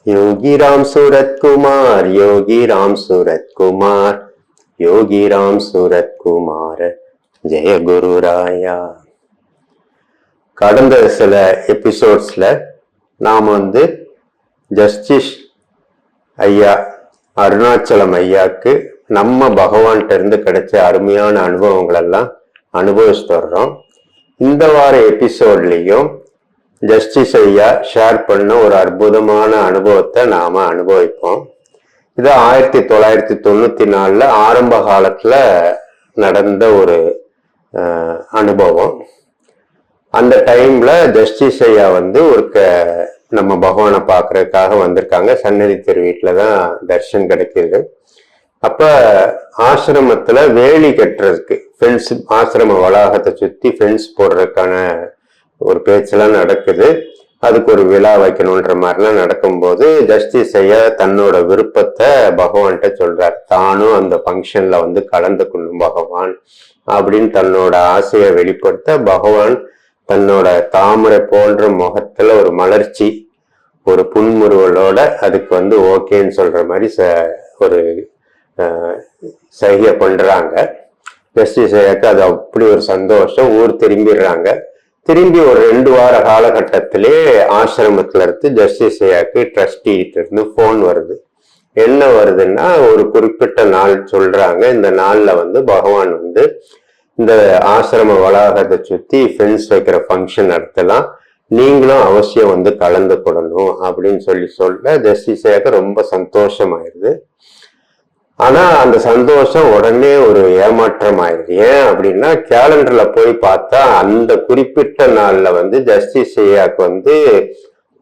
योगी राम सूरत कुमार, योगी राम सूरत कुमार, योगी राम सूरत कुमार, ஜெய குருராயா. கடந்த சில எபிசோட்ஸ்ல நாம் ஜஸ்டிஸ் ஐயா அருணாச்சலம் ஐயாக்கு நம்ம பகவான்கிட்ட இருந்து கிடைச்ச அருமையான அனுபவங்கள் எல்லாம் அனுபவிச்சுட்டு வர்றோம். இந்த வார எபிசோட்லயும் ஜஸ்டிஸ் ஐயா ஷேர் பண்ண ஒரு அற்புதமான அனுபவத்தை நாம அனுபவிப்போம். இது 1994 ஆரம்ப காலத்துல நடந்த ஒரு அனுபவம். அந்த டைம்ல ஜஸ்டிஸ் ஐயா ஒரு நம்ம பகவானை பார்க்கறதுக்காக வந்திருக்காங்க. சன்னதி தெரு வீட்டுலதான் தர்ஷன் கிடைக்கிது. அப்ப ஆசிரமத்துல வேலி கட்டுறதுக்கு ஃபென்ஸ், ஆசிரம வளாகத்தை சுத்தி ஃபென்ஸ் போடுறதுக்கான ஒரு பேச்செல்லாம் நடக்குது. அதுக்கு ஒரு விழா வைக்கணுன்ற மாதிரிலாம் நடக்கும்போது ஜஸ்டிஸ் ஐயா தன்னோட விருப்பத்தை பகவான்கிட்ட சொல்றார். தானும் அந்த ஃபங்க்ஷன்ல கலந்துக்கணும் பகவான் அப்படின்னு தன்னோட ஆசையை வெளிப்படுத்த, பகவான் தன்னோட தாமரை போன்ற முகத்துல ஒரு மலர்ச்சி, ஒரு புன்முறுவலோட அதுக்கு ஓகேன்னு சொல்ற மாதிரி ஒரு சைகை பண்றாங்க. ஜஸ்டிஸ் ஐயாக்கு அது அப்படி ஒரு சந்தோஷம். ஊர் திரும்பிடுறாங்க. திரும்பி ஒரு 2 வார காலகட்டத்திலே ஆசிரமத்துல இருந்து ஜஸ்டிஸ் ஐயாக்கு ட்ரஸ்டிகிட்ட இருந்து போன் வருது. என்ன வருதுன்னா, ஒரு குறிப்பிட்ட நாள் சொல்றாங்க. இந்த நாள்ல பகவான் இந்த ஆசிரம வளாகத்தை சுத்தி ஃபென்ஸ் வைக்கிற ஃபங்க்ஷன் நடத்தலாம், நீங்களும் அவசியம் கலந்து கொள்ளணும் அப்படின்னு சொல்ல ஜஸ்டிஸ் ஐயாக்கு ரொம்ப சந்தோஷமாயிருது. ஆனா அந்த சந்தோஷம் உடனே ஒரு ஏமாற்றம் ஆயிடுது. ஏன் அப்படின்னா, கேலண்டர்ல போய் பார்த்தா அந்த குறிப்பிட்ட நாள்ல ஜஸ்டிஸ் ஐயாக்கு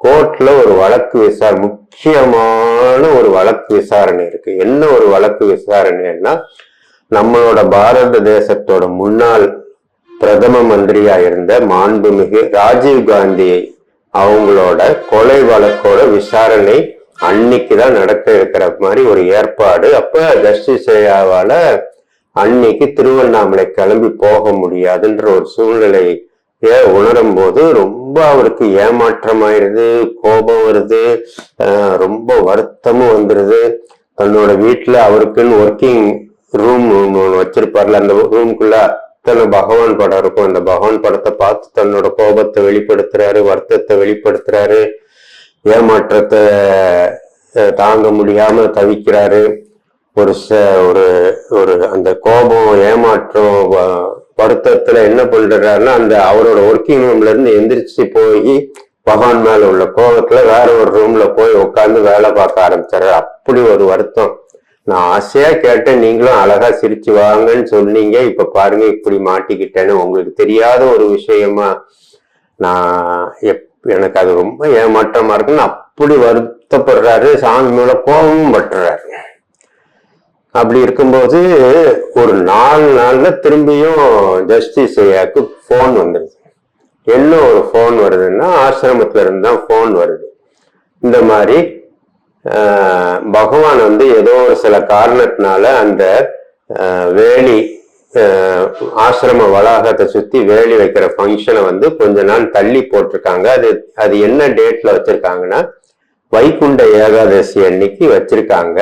கோர்ட்ல ஒரு வழக்கு முக்கியமான ஒரு வழக்கு விசாரணை இருக்கு. என்ன ஒரு வழக்கு விசாரணைன்னா, நம்மளோட பாரத தேசத்தோட முன்னாள் பிரதம மந்திரியா இருந்த மாண்புமிகு ராஜீவ் காந்தி அவங்களோட கொலை வழக்கோட விசாரணை அன்னைக்குதான் நடக்க இருக்கிற மாதிரி ஒரு ஏற்பாடு. அப்ப ஜஸ்டிஸ் ஐயாவால அன்னைக்கு திருவண்ணாமலை கிளம்பி போக முடியாதுன்ற ஒரு சூழ்நிலைய உணரும் போது ரொம்ப அவருக்கு ஏமாற்றமாயிருது, கோபம் வருது, ரொம்ப வருத்தமும் வந்துருது. தன்னோட வீட்டுல அவருக்குன்னு ஒர்க்கிங் ரூம் வச்சிருப்பார்ல, அந்த ரூம்குள்ள அத்தனை பகவான் படம் இருக்கும். அந்த பகவான் படத்தை பார்த்து தன்னோட கோபத்தை வெளிப்படுத்துறாரு, வருத்தத்தை வெளிப்படுத்துறாரு, ஏமாற்றத்தை தாங்க முடியாம தவிக்கிறாரு. ஒரு ஒரு அந்த கோபம், ஏமாற்றம், வருத்தத்துல என்ன பண்றாருன்னா, அந்த அவரோட ஒர்க்கிங் ரூம்ல இருந்து எந்திரிச்சு போய் பகவான் மேல உள்ள கோபத்துல வேற ஒரு ரூம்ல போய் உட்காந்து வேலை பார்க்க ஆரம்பிச்சாரு. அப்படி ஒரு வருத்தம். நான் ஆசையா கேட்டேன், நீங்களும் அழகா சிரிச்சு வாங்கன்னு சொன்னீங்க, இப்ப பாருங்க இப்படி மாட்டிக்கிட்டேன்னு. உங்களுக்கு தெரியாத ஒரு விஷயமா நான் எனக்கு அது ரொம்ப ஏமாற்றமா இருக்குன்னு அப்படி வருத்தப்படுறாரு. சாமி மேல கோபமும் பட்டுறாரு. அப்படி இருக்கும்போது ஒரு 4 நாள்ல திரும்பியும் ஜஸ்டிஸ் ஐயாக்கு போன் வந்துருது. என்ன ஒரு போன் வருதுன்னா, ஆசிரமத்துல இருந்து தான் போன் வருது. இந்த மாதிரி பகவான் ஏதோ ஒரு சில காரணத்தினால அந்த வேலி, ஆசிரம வளாகத்தை சுத்தி வேலி வைக்கிற ஃபங்க்ஷனை கொஞ்ச நாள் தள்ளி போட்டிருக்காங்க. அது என்ன டேட்ல வச்சிருக்காங்கன்னா, வைகுண்ட ஏகாதசி அன்னைக்கு வச்சிருக்காங்க.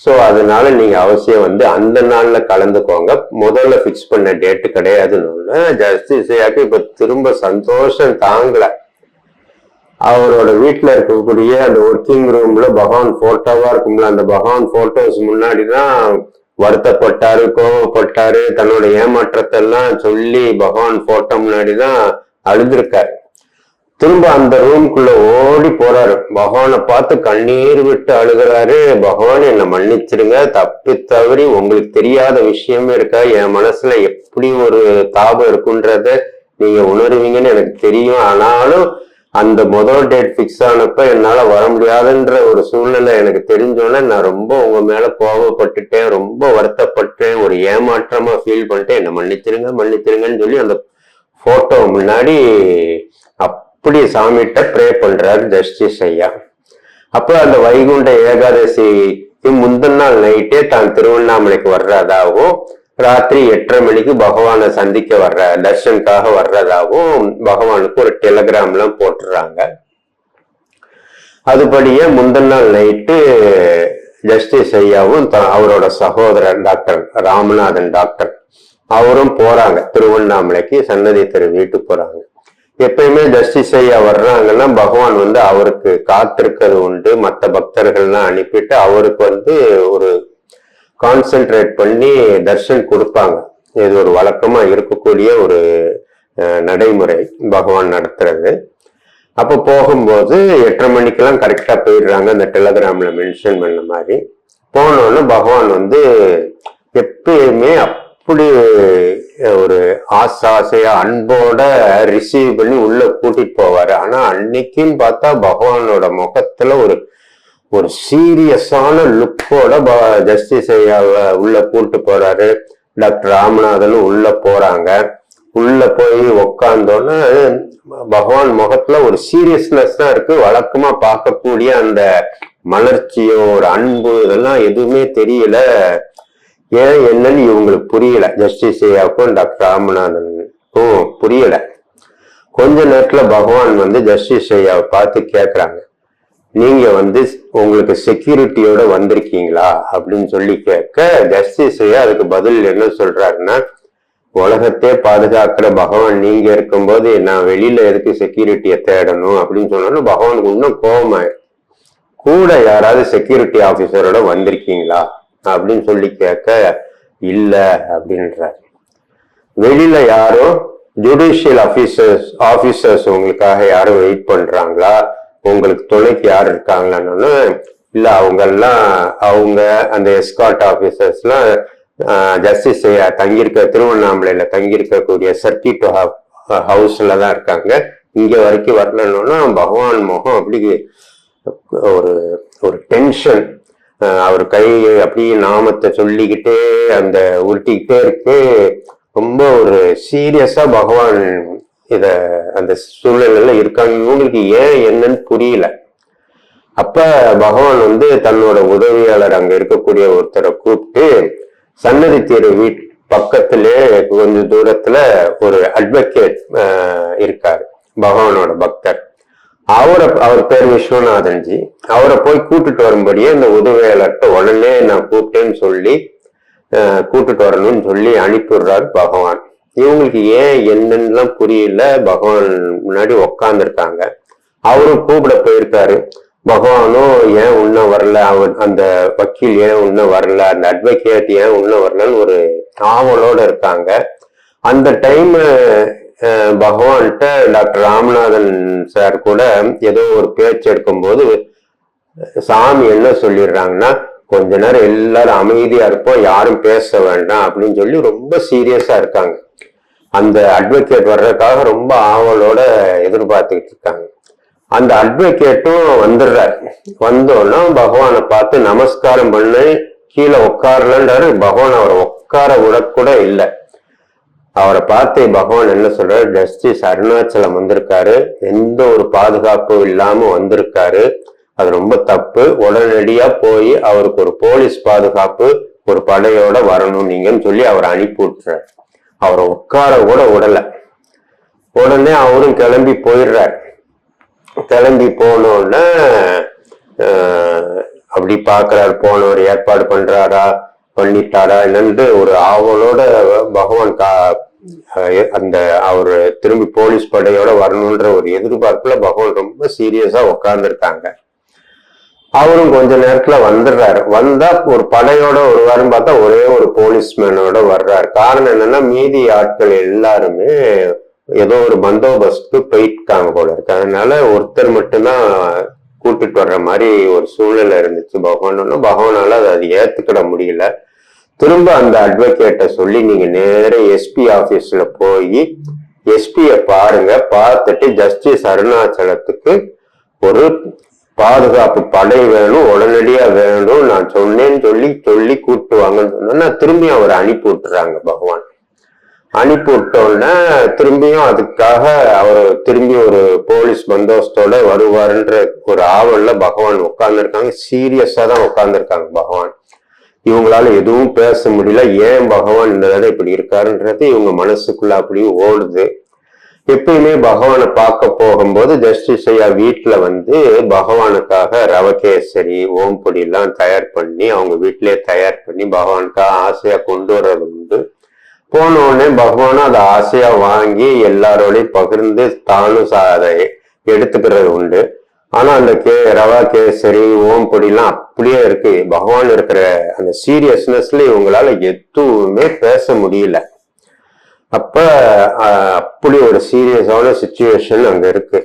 ஸோ அதனால நீங்க அவசியம் அந்த நாள்ல கலந்துக்கோங்க, முதல்ல பிக்ஸ் பண்ண டேட்டு கிடையாதுன்னு. ஜஸ்டிஸ் ஐயாக்கு இப்ப திரும்ப சந்தோஷம் தாங்கல. அவரோட வீட்டுல இருக்கக்கூடிய அந்த ஒர்க்கிங் ரூம்ல பகவான் போட்டோவா இருக்கும்ல, அந்த பகவான் போட்டோஸ் முன்னாடிதான் வருத்தப்பட்டாரு, கோவப்பட்டாரு, தன்னோட ஏமாற்றத்தை எல்லாம் சொல்லி பகவான் போட்டோ முன்னாடிதான் அழுதுருக்காரு. திரும்ப அந்த ரூம்குள்ள ஓடி போறாரு. பகவானை பார்த்து கண்ணீர் விட்டு அழுகிறாரு. பகவான் என்னை மன்னிச்சிடுங்க, தப்பி தவறி உங்களுக்கு தெரியாத விஷயமே இருக்கா, என் மனசுல எப்படி ஒரு தாபம் இருக்குன்றத நீங்க உணர்வீங்கன்னு எனக்கு தெரியும். ஆனாலும் அந்த முதல் டேட் பிக்ஸ் ஆனப்ப என்னால வர முடியாதுன்ற ஒரு சூழ்நிலை எனக்கு தெரிஞ்சோன்னே நான் ரொம்ப உங்க மேல கோபப்பட்டுட்டேன், ரொம்ப வருத்தப்பட்டேன், ஒரு ஏமாற்றமா ஃபீல் பண்ணிட்டேன், என்னை மன்னிச்சிருங்க மன்னிச்சிருங்கன்னு சொல்லி அந்த போட்டோ முன்னாடி அப்படி சாமிகிட்ட ப்ரே பண்றாரு ஜஸ்டிஸ் ஐயா. அப்ப அந்த வைகுண்ட ஏகாதசிக்கு முந்தின நாள் நைட்டே தான் திருவண்ணாமலைக்கு வர்றதாகவும், ராத்திரி 8:30 மணிக்கு பகவானை சந்திக்க தர்ஷனுக்காக வர்றதாகவும் பகவானுக்கு ஒரு டெலிகிராம் எல்லாம் போட்டுறாங்க. அதுபடியே முந்தின நாள் நைட்டு ஜஸ்டிஸ் ஐயாவும் அவரோட சகோதரர் டாக்டர் ராமநாதன் டாக்டர் அவரும் போறாங்க திருவண்ணாமலைக்கு, சன்னதி தெரு வீட்டுக்கு போறாங்க. எப்பயுமே ஜஸ்டிஸ் ஐயா வர்றாங்கன்னா பகவான் அவருக்கு காத்திருக்கிறது உண்டு. மற்ற பக்தர்கள்லாம் அனுப்பிட்டு அவருக்கு ஒரு கான்சென்ட்ரேட் பண்ணி தர்ஷன் கொடுப்பாங்க. இது ஒரு வழக்கமா இருக்கக்கூடிய ஒரு நடைமுறை பகவான் நடத்துறது. அப்போ போகும்போது 8:30 மணிக்கெல்லாம் கரெக்டா போயிடுறாங்க. அந்த டெலகிராம்ல மென்ஷன் பண்ண மாதிரி போனோன்னு பகவான் எப்பயுமே அப்படி ஒரு ஆசையா அன்போட ரிசீவ் பண்ணி உள்ள கூட்டிட்டு போவாரு. ஆனா அன்னைக்குன்னு பார்த்தா பகவானோட முகத்துல ஒரு சீரியஸான லுக்கோட ஜஸ்டிஸ் ஐயாவை உள்ள கூட்டு போறாரு. டாக்டர் ராமநாதனும் உள்ள போறாங்க. உள்ள போய் உக்காந்தோன்னு பகவான் முகத்துல ஒரு சீரியஸ்னஸ் தான் இருக்கு. வழக்கமா பார்க்கக்கூடிய அந்த மலர்ச்சியோ ஒரு அன்பு இதெல்லாம் எதுவுமே தெரியல. ஏன் என்னன்னு இவங்களுக்கு புரியல. ஜஸ்டிஸ் ஐயாவுக்கும் டாக்டர் ராமநாதனுக்கும் புரியல. கொஞ்ச நேரத்துல பகவான் ஜஸ்டிஸ் ஐயாவை பார்த்து கேட்கறாங்க, நீங்க உங்களுக்கு செக்யூரிட்டியோட வந்திருக்கீங்களா அப்படின்னு சொல்லி கேட்க, ஜஸ்டிஸ் ஐயா அதுக்கு பதில் என்ன சொல்றாருன்னா, உலகத்தே பாதுகாக்கிற பகவான் நீங்க இருக்கும்போது நான் வெளியில எதுக்கு செக்யூரிட்டியை தேடணும் அப்படின்னு சொன்னோன்னு பகவானுக்கு இன்னும் கோபமாயிரு. கூட யாராவது செக்யூரிட்டி ஆபீசரோட வந்திருக்கீங்களா அப்படின்னு சொல்லி கேட்க, இல்ல அப்படின்றாரு. வெளியில யாரும் ஜுடிஷியல் ஆபீசர்ஸ் உங்களுக்காக யாரும் வெயிட் பண்றாங்களா, உங்களுக்கு துணைக்கு யார் இருக்காங்களான்னு, இல்ல அவங்க அந்த எஸ்கார்ட் ஆபீசர்ஸ்லாம் ஜஸ்டிஸ் தங்கியிருக்க திருவண்ணாமலையில தங்கியிருக்கக்கூடிய சர்க்கிட் ஹவுஸ்ல தான் இருக்காங்க, இங்க வரைக்கும் வரலன்னா பகவான் முகம் அப்படி ஒரு டென்ஷன். அவர் கை அப்படியே நாமத்தை சொல்லிக்கிட்டே அந்த உருட்டிக்கிட்டே இருக்கு. ரொம்ப ஒரு சீரியஸா பகவான் அந்த சூழ்நிலையில இருக்காங்க. இவங்களுக்கு ஏன் என்னன்னு புரியல. அப்ப பகவான் தன்னோட உதவியாளர் அங்க இருக்கக்கூடிய ஒருத்தரை கூப்பிட்டு, சன்னதி தெரு வீட்டு பக்கத்திலே கொஞ்சம் தூரத்துல ஒரு அட்வொகேட் இருக்காரு, பகவானோட பக்தர். அவர் பேர் விஸ்வநாதன்ஜி. அவரை போய் கூட்டிட்டு வரும்படியே இந்த உதவியாளர்கிட்ட உடனே நான் கூப்பிட்டேன்னு சொல்லி கூட்டிட்டு வரணும்னு சொல்லி அனுப்பிடுறாரு பகவான். இவங்களுக்கு ஏன் என்னன்னு புரியல. பகவான் முன்னாடி உக்காந்துருக்காங்க. அவரும் கூப்பிட போயிருக்காரு. பகவானும் ஏன் இன்னும் வரல, அந்த வக்கீல் ஏன் இன்னும் வரல, அந்த அட்வொகேட் ஏன் இன்னும் வரலன்னு ஒரு ஆவலோட இருக்காங்க. அந்த டைம் பகவான்கிட்ட டாக்டர் ராமநாதன் சார் கூட ஏதோ ஒரு பேச்சு எடுக்கும்போது சாமி என்ன சொல்லிடுறாங்கன்னா, கொஞ்ச நேரம் எல்லாரும் அமைதியா இருப்போம், யாரும் பேச வேண்டாம் அப்படின்னு சொல்லி ரொம்ப சீரியஸா இருக்காங்க. அந்த அட்வொகேட் வர்றதுக்காக ரொம்ப ஆவலோட எதிர்பார்த்துக்கிட்டு இருக்காங்க. அந்த அட்வொகேட்டும் வந்துடுறாரு. வந்தோன்னா பகவானை பார்த்து நமஸ்காரம் பண்ணி கீழே உட்காரலன்றாரு. பகவான் அவரை உட்கார விடக்கூட இல்லை. அவரை பார்த்து பகவான் என்ன சொல்றாரு, ஜஸ்டிஸ் அருணாச்சலம் வந்திருக்காரு, எந்த ஒரு பாதுகாப்பும் இல்லாம வந்திருக்காரு, அது ரொம்ப தப்பு. உடனடியா போய் அவருக்கு ஒரு போலீஸ் பாதுகாப்பு ஒரு படையோட வரணும் நீங்கன்னு சொல்லி அவரை அனுப்பி விட்டுறாரு. அவரை உட்கார கூட விடல. உடனே அவரும் கிளம்பி போயிடுறாரு. கிளம்பி போனோன்னா அப்படி பாக்குறாரு, போனவர் ஏற்பாடு பண்ணிட்டாரா என்னன்னு ஒரு ஆவலோட பகவான் அவரு திரும்பி போலீஸ் படையோட வரணுன்ற ஒரு எதிர்பார்ப்புல பகவான் ரொம்ப சீரியஸா உட்கார்ந்துருக்காங்க. அவரும் கொஞ்ச நேரத்துல வந்துடுறாரு. வந்தா ஒரு படையோட வருவாருன்னு பார்த்தா ஒரே ஒரு போலீஸ்மேனோட வர்றாரு. காரணம் என்னன்னா, மீதி ஆட்கள் எல்லாருமே ஏதோ ஒரு பந்தோபஸ்துக்கு போயிட்டாங்க போல இருக்கு. அதனால ஒருத்தர் மட்டும்தான் கூட்டிட்டு வர்ற மாதிரி ஒரு சூழ்நிலை இருந்துச்சு. பகவானால அது ஏத்துக்கிட முடியல. திரும்ப அந்த அட்வொகேட்டை சொல்லி, நீங்க நேர எஸ்பி ஆபீஸ்ல போய் எஸ்பிய பாருங்க, பார்த்துட்டு ஜஸ்டிஸ் அருணாச்சலத்துக்கு ஒரு பாதுகாப்பு படை வேணும், உடனடியா வேணும், நான் சொன்னேன்னு சொல்லி கூப்பிட்டு வாங்கன்னு சொன்னா திரும்பி அவரை அனுப்பி விட்டுறாங்க. பகவான் அனுப்பி விட்டோன்னா திரும்பியும் அதுக்காக அவர் திரும்பி ஒரு போலீஸ் பந்தோபஸ்தோட வருவாருன்ற ஒரு ஆவல்ல பகவான் உட்கார்ந்துருக்காங்க. சீரியஸா தான் உட்கார்ந்துருக்காங்க பகவான். இவங்களால எதுவும் பேச முடியல. ஏன் பகவான் இந்த தடவை இப்படி இருக்காருன்றது இவங்க மனசுக்குள்ள அப்படி ஓடுது. எப்பயுமே பகவானை பார்க்க போகும்போது ஜஸ்டிஸ் ஐயா வீட்டுல வந்து பகவானுக்காக ரவகேசரி ஓம் பொடி எல்லாம் தயார் பண்ணி அவங்க வீட்டிலேயே தயார் பண்ணி பகவானுக்காக ஆசையா கொண்டு வர்றது உண்டு. போன உடனே பகவானும் அதை ஆசையா வாங்கி எல்லாரோடையும் பகிர்ந்து தானும் அதை எடுத்துக்கிறது உண்டு. ஆனா அந்த ரவா கேசரி ஓம் பொடிலாம் அப்படியே இருக்கு. பகவான் இருக்கிற அந்த சீரியஸ்னஸ்ல இவங்களால எதுவுமே பேச முடியல. அப்ப அப்படி ஒரு சீரியஸான சுச்சுவேஷன் அங்க இருக்கு.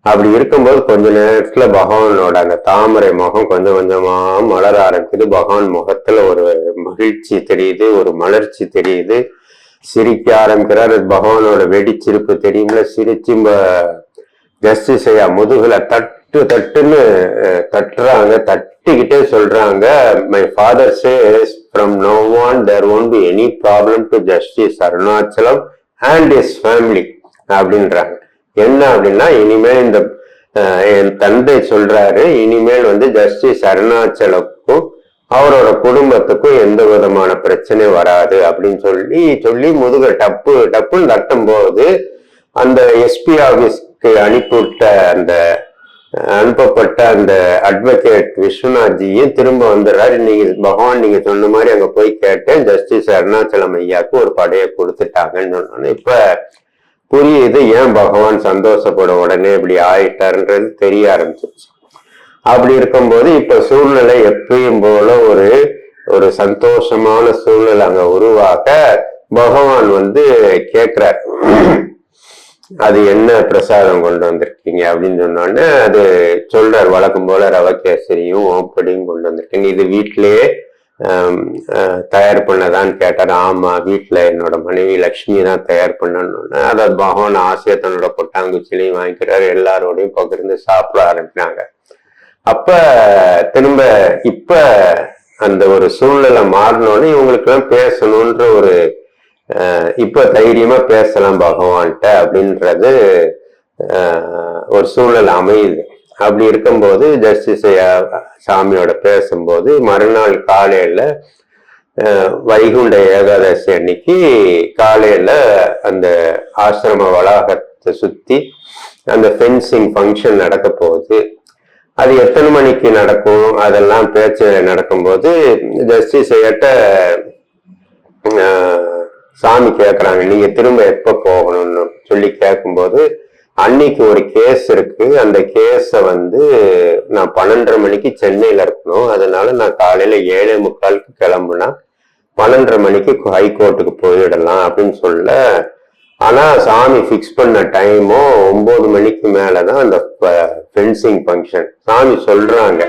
அப்படி இருக்கும்போது கொஞ்ச நேரத்துல பகவானோட அந்த தாமரை முகம் கொஞ்சம் கொஞ்சமா மலர ஆரம்பிக்குது. பகவான் முகத்துல ஒரு மகிழ்ச்சி தெரியுது, ஒரு மலர்ச்சி தெரியுது. சிரிக்க ஆரம்பிக்கிறார். பகவானோட வெடிச்சிருப்பு தெரியும்ல. சிரிச்சு ஜஸ்டிஸ் ஐயா முதுகுல தட்டு தட்டுன்னு தட்டுறாங்க. தட்டிக்கிட்டே சொல்றாங்க, my father says from now on there won't be any problem to Justice Arunachalam and his family அப்படின்றாங்க. என்ன அப்படின்னா, இனிமேல் இந்த என் தந்தை சொல்றாரு, இனிமேல் வந்து ஜஸ்டிஸ் அருணாச்சலுக்கும் அவரோட குடும்பத்துக்கும் எந்த விதமான பிரச்சனை வராது அப்படின்னு சொல்லி முதுக டப்புன்னு தட்டும் போது அந்த எஸ்பி ஆபீஸ்க்கு அனுப்பப்பட்ட அந்த அட்வொகேட் விஸ்வநாத்ஜியும் திரும்ப வந்துடுறாரு. பகவான் நீங்க சொன்ன மாதிரி அங்க போய் கேட்டேன், ஜஸ்டிஸ் அருணாச்சலம் ஐயாவுக்கு ஒரு படையை கொடுத்துட்டாங்கன்னு சொன்னோன்னு இப்ப புரியுது ஏன் பகவான் சந்தோஷப்பட உடனே இப்படி ஆயிட்டாருன்றது தெரிய ஆரம்பிச்சிருச்சு. அப்படி இருக்கும்போது இப்ப சூழ்நிலை எப்பயும் போல ஒரு சந்தோஷமான சூழ்நிலை அங்க உருவாக்க பகவான் வந்து கேக்குறார், அது என்ன பிரசாதம் கொண்டு வந்திருக்கீங்க அப்படின்னு சொன்னோடனே அது சொல்றார், வழக்கம் போல ரவகேசரியும் ஓம்படியும் கொண்டு வந்திருக்கீங்க, இது வீட்டிலேயே தயார் பண்ணதான்னு கேட்டார். ஆமா, வீட்டுல என்னோட மனைவி லக்ஷ்மி தான் தயார் பண்ணணும்னு அதாவது பகவான் ஆசையா தன்னோட கொட்டாங்குச்சிலையும் வாங்கிக்கிறாரு. எல்லாரோடையும் பகிர்ந்து சாப்பிட ஆரம்பினாங்க. அப்ப திரும்ப இப்ப அந்த ஒரு சூழ்நிலை மாறினோன்னு இவங்களுக்கு எல்லாம் பேசணும்ன்ற இப்ப தைரியமா பேசலாம் பகவான்கிட்ட அப்படின்றது ஒரு சூழ்நிலை அமையுது. அப்படி இருக்கும்போது ஜஸ்டிஸ் சாமியோட பேசும்போது மறுநாள் காலையில வைகுண்ட ஏகாதசி அன்னைக்கு காலையில அந்த ஆசிரம வளாகத்தை சுத்தி அந்த ஃபென்சிங் ஃபங்க்ஷன் நடக்க போகுது. அது எத்தனை மணிக்கு நடக்கும் அதெல்லாம் பேச்சு நடக்கும்போது ஜஸ்டிஸ் ஐயாட்ட சாமி கேட்கறாங்க, நீங்க திரும்ப எப்ப போகணும்னு சொல்லி கேட்கும்போது அன்னைக்கு ஒரு கேஸ் இருக்கு, அந்த கேஸ வந்து நான் 12:30 மணிக்கு சென்னையில இருக்கணும், அதனால நான் காலையில 7:45 கிளம்புனா 12:30 மணிக்கு ஹைகோர்ட்டுக்கு போயிடலாம் அப்படின்னு சொல்ல. ஆனா சாமி பிக்ஸ் பண்ண டைமோ 9 மணிக்கு மேலதான் அந்த ஃபென்சிங் ஃபங்க்ஷன். சாமி சொல்றாங்க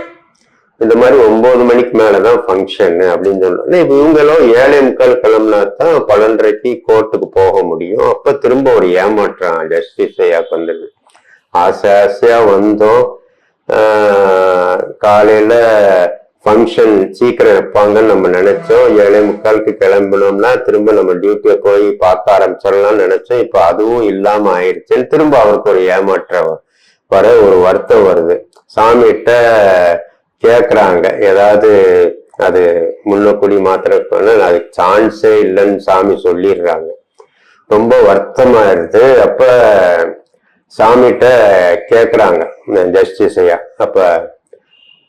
இந்த மாதிரி 9 மணிக்கு மேலதான் ஃபங்க்ஷன் அப்படின்னு சொன்னோன்னா இப்ப இவங்களும் 7:45 கிளம்புனா தான் 12:30க்கு கோர்ட்டுக்கு போக முடியும். அப்ப திரும்ப ஒரு ஏமாற்றம் ஜஸ்டிஸ் ஐயாக்கு வந்தது. ஆசையா வந்தோம், காலையில ஃபங்க்ஷன் சீக்கிரம் வைப்பாங்கன்னு நம்ம நினைச்சோம், 7:45க்கு கிளம்பணும்னா திரும்ப நம்ம டியூட்டியை போய் பார்க்க ஆரம்பிச்சிடலாம்னு நினைச்சோம். இப்ப அதுவும் இல்லாம ஆயிடுச்சுன்னு திரும்ப அவருக்கு ஒரு ஏமாற்றம் ஒரு வருத்தம் வருது. சாமிகிட்ட கேக்குறாங்க, ஏதாவது அது முன்னக்கூடி மாத்திரம் அதுக்கு சான்ஸே இல்லைன்னு சாமி சொல்லிடுறாங்க. ரொம்ப வருத்தமாயிருது. அப்ப சாமிகிட்ட கேக்குறாங்க ஜஸ்டிஸ் ஐயா, அப்ப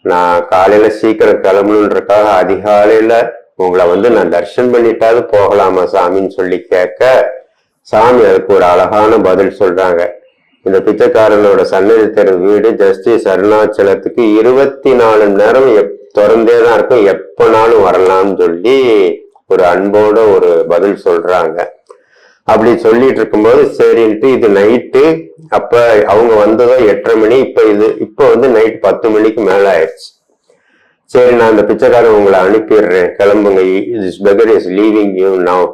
நான் காலையில சீக்கிரம் கிளம்பணுன்றக்காக அதிகாலையில உங்களை வந்து நான் தரிசனம் பண்ணிட்டாவது போகலாமா சாமின்னு சொல்லி கேட்க சாமி அதுக்கு ஒரு அழகான பதில் சொல்றாங்க. இந்த பிச்சைக்காரனோட சன்னதி தெரு வீடு ஜஸ்டிஸ் அருணாச்சலத்துக்கு 24 மணி நேரம் திறந்தேதான் இருக்கும், எப்பனாலும் வரலாம்னு சொல்லி ஒரு அன்போட ஒரு பதில் சொல்றாங்க. அப்படி சொல்லிட்டு இருக்கும்போது சரின்ட்டு இது நைட்டு, அப்ப அவங்க வந்ததோ 8:30 மணி, இப்ப வந்து நைட் 10 மணிக்கு மேல ஆயிடுச்சு. சரி, நான் அந்த பிச்சைக்காரன் உங்களை அனுப்பிடுறேன், கிளம்புங்க, this beggar is leaving you now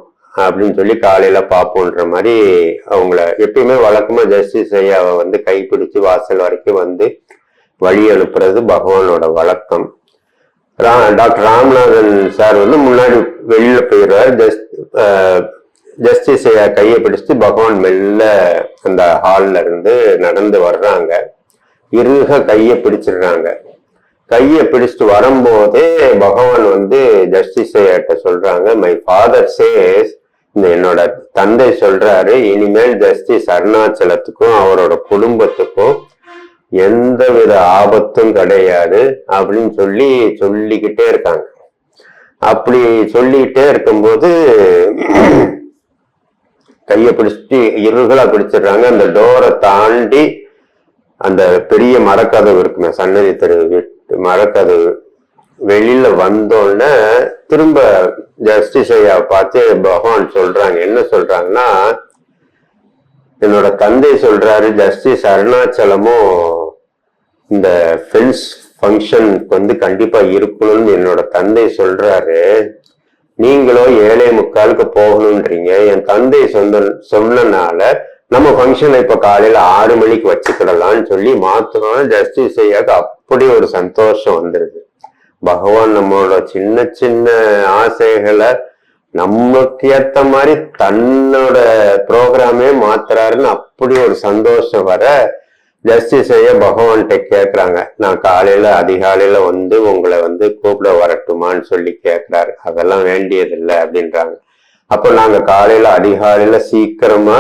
அப்படின்னு சொல்லி காலையில பாப்போன்ற மாதிரி அவங்கள எப்பயுமே வழக்கமா ஜஸ்டிஸ் ஐயாவை வந்து கைப்பிடிச்சு வாசல் வரைக்கும் வந்து வழி அனுப்புறது பகவானோட வழக்கம். டாக்டர் ராமநாதன் சார் வந்து முன்னாடி வெளியில போயிடுறாரு. ஜஸ்டிஸ் ஐயா கையை பிடிச்சிட்டு பகவான் மெல்ல அந்த ஹால்ல இருந்து நடந்து வர்றாங்க. இறுக கையை பிடிச்சிடுறாங்க. கையை பிடிச்சிட்டு வரும்போதே பகவான் வந்து ஜஸ்டிஸ் ஐயாட்ட சொல்றாங்க, மை ஃபாதர் சேஸ் என்னோட தந்தை சொல்றாரு, இனிமேல் ஜஸ்டிஸ் அருணாச்சலத்துக்கும் அவரோட குடும்பத்துக்கும் எந்தவித ஆபத்தும் கிடையாது அப்படின்னு சொல்லிக்கிட்டே இருக்காங்க. அப்படி சொல்லிக்கிட்டே இருக்கும்போது கையை பிடிச்சிட்டு இருகளா பிடிச்சிடுறாங்க. அந்த டோரை தாண்டி அந்த பெரிய மரக்கதவு இருக்குமே, சன்னதி தெரு மரக்கதவு வெளியில வந்தோடனே திரும்ப ஜஸ்டிஸ் ஐயா பார்த்து பகவான் சொல்றாங்க. என்ன சொல்றாங்கன்னா, என்னோட தந்தை சொல்றாரு, ஜஸ்டிஸ் அருணாச்சலமும் இந்த ஃபென்ஸ் ஃபங்க்ஷன் கண்டிப்பா இருக்கணும்னு என்னோட தந்தை சொல்றாரு. நீங்களோ 7:45 போகணும்ன்றீங்க. என் தந்தை சொன்னனால நம்ம ஃபங்க்ஷனை இப்ப காலையில 6 மணிக்கு வச்சுக்கிடலாம்னு சொல்லி மாத்தணும்னா ஜஸ்டிஸ் ஐயாக்கு அப்படி ஒரு சந்தோஷம் வந்துருது. பகவான் நம்மளோட சின்ன சின்ன ஆசைகளை நமக்கு ஏத்த மாதிரி தன்னோட ப்ரோக்ராமே மாத்துறாருன்னு அப்படி ஒரு சந்தோஷம் வர ஜஸ்டிஸ் ஐயா பகவான்கிட்ட கேட்கறாங்க. நான் காலையில அதிகாலையில உங்களை கூப்பிட வரட்டுமான்னு சொல்லி கேட்கிறாரு. அதெல்லாம் வேண்டியதில்லை அப்படின்றாங்க. அப்ப நாங்க காலையில அதிகாலையில சீக்கிரமா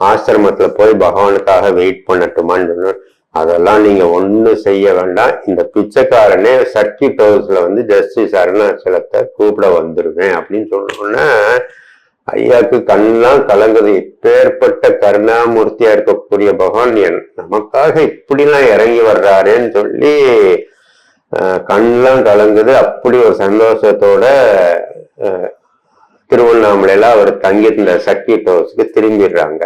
ஆசிரமத்துல போய் பகவானுக்காக வெயிட் பண்ணட்டுமான்னு சொன்னோம். அதெல்லாம் நீங்க ஒண்ணும் செய்ய வேண்டாம். இந்த பிச்சைக்காரனே சர்க்கிட் ஹவுஸ்ல ஜஸ்டிஸ் அருணாச்சலத்தை கூப்பிட வந்துருவேன் அப்படின்னு சொன்னோன்னா ஐயாக்கு கண்ணெல்லாம் கலங்குது. இப்பேற்பட்ட கருணாமூர்த்தியா இருக்கக்கூடிய பகவான் நமக்காக இப்படிலாம் இறங்கி வர்றாருன்னு சொல்லி கண்ணெல்லாம் கலங்குது. அப்படி ஒரு சந்தோஷத்தோட திருவண்ணாமலையில அவர் தங்கியிருந்த சர்க்கிட் ஹவுஸ்க்கு திரும்பிடுறாங்க.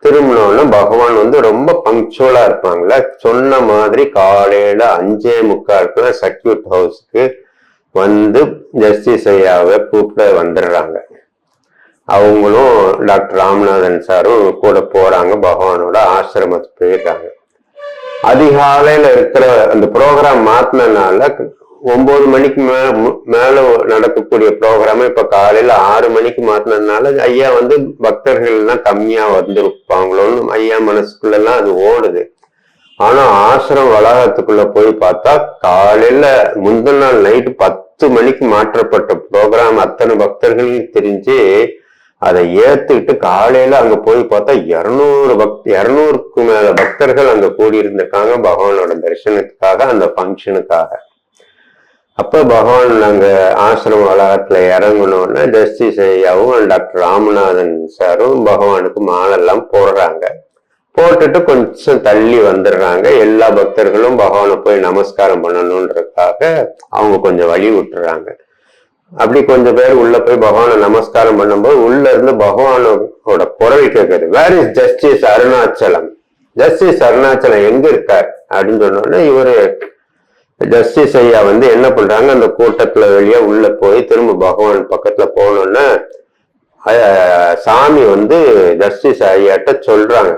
திரும்பினோன்னு பகவான் ரொம்ப பங்க்சுவலா இருப்பாங்களா, சொன்ன மாதிரி காலையில 5:45 சர்க்கியூட் ஹவுஸ்க்கு ஜஸ்டிஸ் ஐயாவை கூப்பிட வந்துடுறாங்க. அவங்களும் டாக்டர் ராமநாதன் சாரும் கூட போறாங்க. பகவானோட ஆசிரமத்துக்கு போயிடுறாங்க. அதிகாலையில இருக்கிற அந்த ப்ரோக்ராம் மாத்தினால 9 மணிக்கு மேல நடக்கக்கூடிய ப்ரோக்ராம இப்ப காலையில 6 மணிக்கு மாத்தினதுனால ஐயா பக்தர்கள் எல்லாம் கம்மியா வந்திருப்பாங்களோன்னு ஐயா மனசுக்குள்ள எல்லாம் அது ஓடுது. ஆனா ஆசிரம் வளாகத்துக்குள்ள போய் பார்த்தா காலையில முந்தின நாள் நைட்டு 10 மணிக்கு மாற்றப்பட்ட ப்ரோக்ராம் அத்தனை பக்தர்களையும் தெரிஞ்சு அதை ஏத்துக்கிட்டு காலையில அங்க போய் பார்த்தா 200க்கு மேல பக்தர்கள் அங்க கூடி இருந்திருக்காங்க பகவானோட தரிசனத்துக்காக, அந்த ஃபங்க்ஷனுக்காக. அப்ப பகவான் அங்க ஆசிரம வளாகத்துல இறங்கணும்னா ஜஸ்டிஸ் ஐயாவும் டாக்டர் ராமநாதன் சாரும் பகவானுக்கு மாலெல்லாம் போடுறாங்க. போட்டுட்டு கொஞ்சம் தள்ளி வந்துடுறாங்க. எல்லா பக்தர்களும் பகவானை போய் நமஸ்காரம் பண்ணணுன்றதுக்காக அவங்க கொஞ்சம் வழி விட்டுறாங்க. அப்படி கொஞ்சம் பேர் உள்ள போய் பகவானை நமஸ்காரம் பண்ணும்போது உள்ள இருந்து பகவானோட குரல் கேட்குது, where is justice Arunachalam, justice Arunachalam எங்க இருக்கார் அப்படின்னு சொன்னோன்னா இவரு ஜஸ்டிஸ் ஐயா என்ன பண்றாங்க, அந்த கூட்டத்துல வெளியே உள்ள போய் திரும்ப பகவான் பக்கத்துல போனோன்னா சாமி ஜஸ்டிஸ் ஐயாட்ட சொல்றாங்க,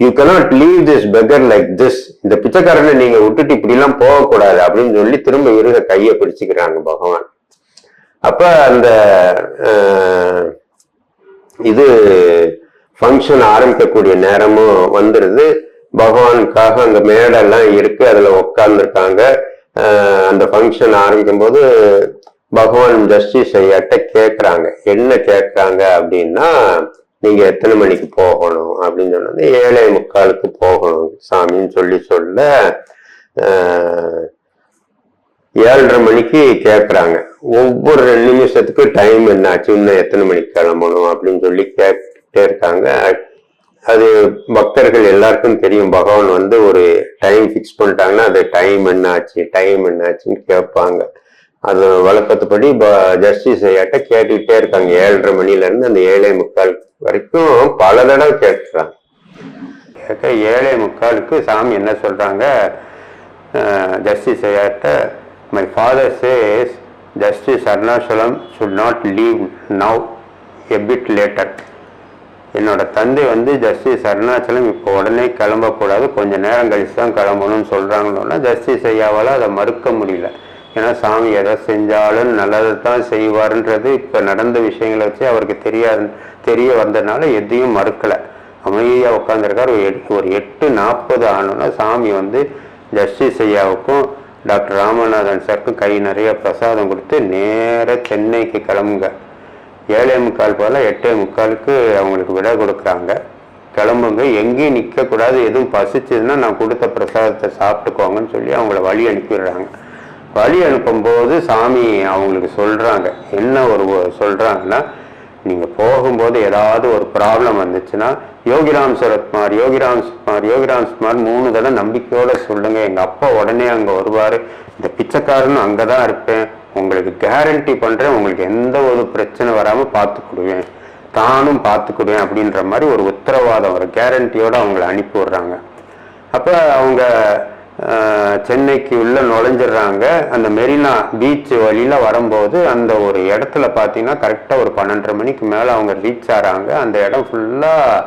you cannot leave this beggar like this, இந்த பிச்சைக்காரனை நீங்க விட்டுட்டு இப்படி எல்லாம் போகக்கூடாது அப்படின்னு சொல்லி திரும்ப இருக கையை பிடிச்சுக்கிறாங்க பகவான். அப்ப அந்த இது ஃபங்க்ஷன் ஆரம்பிக்கக்கூடிய நேரமும் வந்துருது. பகவானுக்காக அங்க மேடெல்லாம் இருக்கு, அதுல உட்கார்ந்துருக்காங்க. அந்த ஃபங்க்ஷன் ஆரம்பிக்கும் போது பகவான் ஜஸ்டிஸ் ஐயாட்ட கேட்கறாங்க. என்ன கேட்கறாங்க அப்படின்னா, நீங்க எத்தனை மணிக்கு போகணும் அப்படின்னு சொன்னது 7:45 போகணும் சாமின்னு சொல்ல 7:30 மணிக்கு கேட்கறாங்க. ஒவ்வொரு 2 நிமிஷத்துக்கு டைம் என்னாச்சு, இன்னும் எத்தனை மணிக்கு கிளம்பணும் அப்படின்னு சொல்லி கேட்டுட்டே இருக்காங்க. அது பக்தர்கள் எல்லாருக்கும் தெரியும். பகவான் ஒரு டைம் ஃபிக்ஸ் பண்ணிட்டாங்கன்னா அது டைம் என்னாச்சுன்னு கேட்பாங்க. அது வழக்கத்துப்படி ஜஸ்டிஸ் ஐயாட்ட கேட்டுக்கிட்டே இருக்காங்க. 7:30 மணில இருந்து அந்த 7:45 வரைக்கும் பல தடவை கேட்டுறாங்க. கேட்க 7:45 சாமி என்ன சொல்றாங்க, ஜஸ்டிஸ் ஐயாட்ட, my father says Justice Arunachalam should not leave now, a bit later. என்னோட தந்தை ஜஸ்டிஸ் அருணாச்சலம் இப்போ உடனே கிளம்பக்கூடாது, கொஞ்சம் நேரம் கழிச்சு தான் கிளம்பணும்னு சொல்றாங்கன்னா ஜஸ்டிஸ் ஐயாவால் அதை மறுக்க முடியல. ஏன்னா சாமி எதை செஞ்சாலும் நல்லதை தான் செய்வாருன்றது இப்போ நடந்த விஷயங்களை வச்சு அவருக்கு தெரிய வந்ததுனால எதையும் மறுக்கலை, அமைதியாக உட்காந்துருக்காரு. ஒரு 8:40 ஆனோன்னா சாமி ஜஸ்டிஸ் ஐயாவுக்கும் டாக்டர் ராமநாதன் சாருக்கு கை நிறைய பிரசாதம் கொடுத்து நேர சென்னைக்கு கிளம்புங்க, 7:45 போல 8:45 அவங்களுக்கு விடை கொடுக்குறாங்க. கிளம்புங்க, எங்கேயும் நிற்கக்கூடாது, எதுவும் பசிச்சதுன்னா நான் கொடுத்த பிரசாதத்தை சாப்பிட்டுக்கோங்கன்னு சொல்லி அவங்கள வழி அனுப்பிடுறாங்க. வழி அனுப்பும்போது சாமி அவங்களுக்கு சொல்கிறாங்க, என்ன சொல்கிறாங்கன்னா, நீங்கள் போகும்போது ஏதாவது ஒரு ப்ராப்ளம் வந்துச்சுன்னா யோகிராம் சுரத்குமார் 3 தடவை நம்பிக்கையோடு சொல்லுங்கள், எங்கள் அப்பா உடனே அங்கே வருவார், இந்த பிச்சைக்காரனும் அங்கே தான் இருப்பேன், உங்களுக்கு கேரண்டி பண்ணுறேன், உங்களுக்கு எந்த ஒரு பிரச்சனை வராமல் பார்த்துக்கிடுவேன், தானும் பார்த்துக்கிடுவேன் அப்படின்ற மாதிரி ஒரு உத்தரவாதம், ஒரு கேரண்டியோடு அவங்கள அனுப்பி விடுறாங்க. அப்போ அவங்க சென்னைக்கு உள்ள நுழைஞ்சிடுறாங்க. அந்த மெரினா பீச் வழியில் வரும்போது அந்த ஒரு இடத்துல பார்த்தீங்கன்னா கரெக்டாக ஒரு 12:30 மணிக்கு மேலே அவங்க ரீச் ஆகிறாங்க. அந்த இடம் ஃபுல்லாக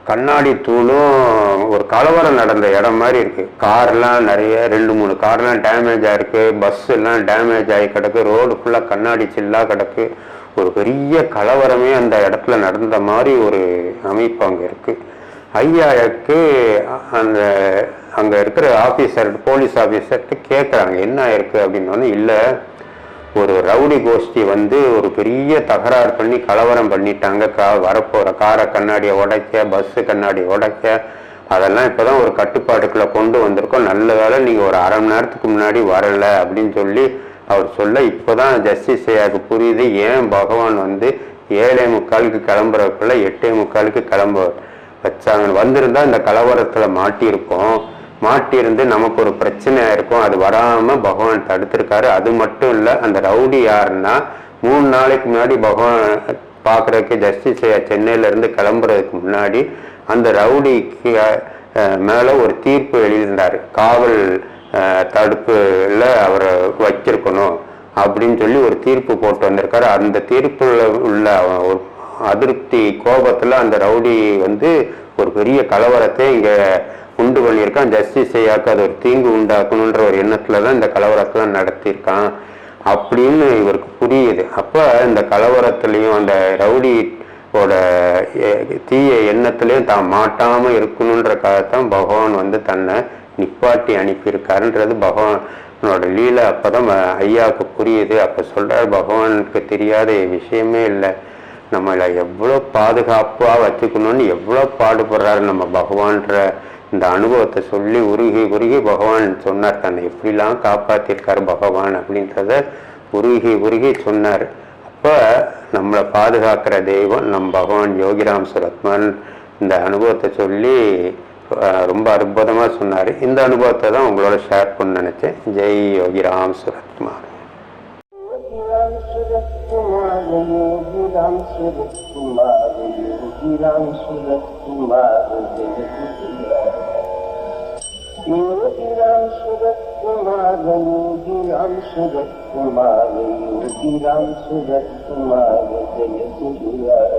கண்ணாடி தூளும் ஒரு கலவரம் நடந்த இடம் மாதிரி இருக்குது. கார்லாம் நிறைய 2-3 கார்லாம் டேமேஜ் ஆகிருக்கு, பஸ் எல்லாம் டேமேஜ் ஆகி கிடக்கு, ரோடு ஃபுல்லாக கண்ணாடி சில்லாக கிடக்கு. ஒரு பெரிய கலவரமே அந்த இடத்துல நடந்த மாதிரி ஒரு அமைப்பு அங்கே இருக்குது. ஐயாவுக்கு அந்த அங்கே இருக்கிற ஆஃபீஸர், போலீஸ் ஆஃபீஸர்கிட்ட கேட்குறாங்க என்ன ஆயிருக்கு அப்படின்னோடனே, இல்லை ஒரு ரவுடி கோஷ்டி வந்து ஒரு பெரிய தகராறு பண்ணி கலவரம் பண்ணிட்டாங்க, வரப்போகிற காரை கண்ணாடியை உடைக்க, பஸ்ஸு கண்ணாடியை உடைக்க, அதெல்லாம் இப்போ தான் ஒரு கட்டுப்பாட்டுக்குள்ளே கொண்டு வந்திருக்கோம், நல்ல வேலை நீங்கள் ஒரு அரை மணி நேரத்துக்கு முன்னாடி வரலை அப்படின்னு சொல்லி அவர் சொல்ல, இப்போ தான் ஜஸ்டிஸ் ஐயாவுக்கு புரியுது ஏன் பகவான் வந்து 7:45 கிளம்புறதுக்குள்ள 8:45 கிளம்ப வச்சாங்க. வந்திருந்தால் இந்த கலவரத்தில் மாட்டியிருப்போம், மாட்டியிருந்து நமக்கு ஒரு பிரச்சனையாக இருக்கும், அது வராமல் பகவான் தடுத்திருக்காரு. அது மட்டும் இல்லை, அந்த ரவுடி யாருன்னா 3 நாளைக்கு முன்னாடி பகவான் பார்க்குறதுக்கு ஜஸ்டிஸ் ஐயா சென்னையிலேருந்து கிளம்புறதுக்கு முன்னாடி அந்த ரவுடிக்கு மேலே ஒரு தீர்ப்பு எழுதியிருந்தார், காவல் தடுப்புல அவரை வச்சிருக்கணும் அப்படின்னு சொல்லி ஒரு தீர்ப்பு போட்டு வந்திருக்காரு. அந்த தீர்ப்புல உள்ள ஒரு அதிருப்தி கோபத்தில் அந்த ரவுடி வந்து ஒரு பெரிய கலவரத்தை இங்கே உண்டு பண்ணியிருக்கான். ஜஸ்டிஸ் ஐயாவுக்கு அது ஒரு தீங்கு உண்டாக்கணுன்ற ஒரு எண்ணத்துல தான் இந்த கலவரத்தெல்லாம் நடத்தியிருக்கான் அப்படின்னு இவருக்கு புரியுது. அப்போ இந்த கலவரத்துலேயும் அந்த ரவுடியோட தீய எண்ணத்துலேயும் தான் மாட்டாமல் இருக்கணுன்றக்காகத்தான் பகவான் வந்து தன்னை நிப்பாட்டி அனுப்பியிருக்காருன்றது பகவானோட லீலை. அப்போ தான் ஐயாவுக்கு புரியுது. அப்போ சொல்கிறார், பகவானுக்கு தெரியாத விஷயமே இல்லை, நம்மளை எவ்வளோ பாதுகாப்பாக வச்சுக்கணும்னு எவ்வளோ பாடுபடுறாரு நம்ம பகவான்ற இந்த அனுபவத்தை சொல்லி உருகி பகவான் சொன்னார், தன்னை எப்படிலாம் காப்பாற்றிருக்காரு பகவான் அப்படின்றத உருகி சொன்னார். அப்போ நம்மளை பாதுகாக்கிற தெய்வம் நம் பகவான் யோகிராம் சுரத்குமார் இந்த அனுபவத்தை சொல்லி ரொம்ப அற்புதமாக சொன்னார். இந்த அனுபவத்தை தான் உங்களோட ஷேர் பண்ண நினச்சேன். Jai Yogiram Suratkumar. Yogiram Surat Kumar, Jai Guru.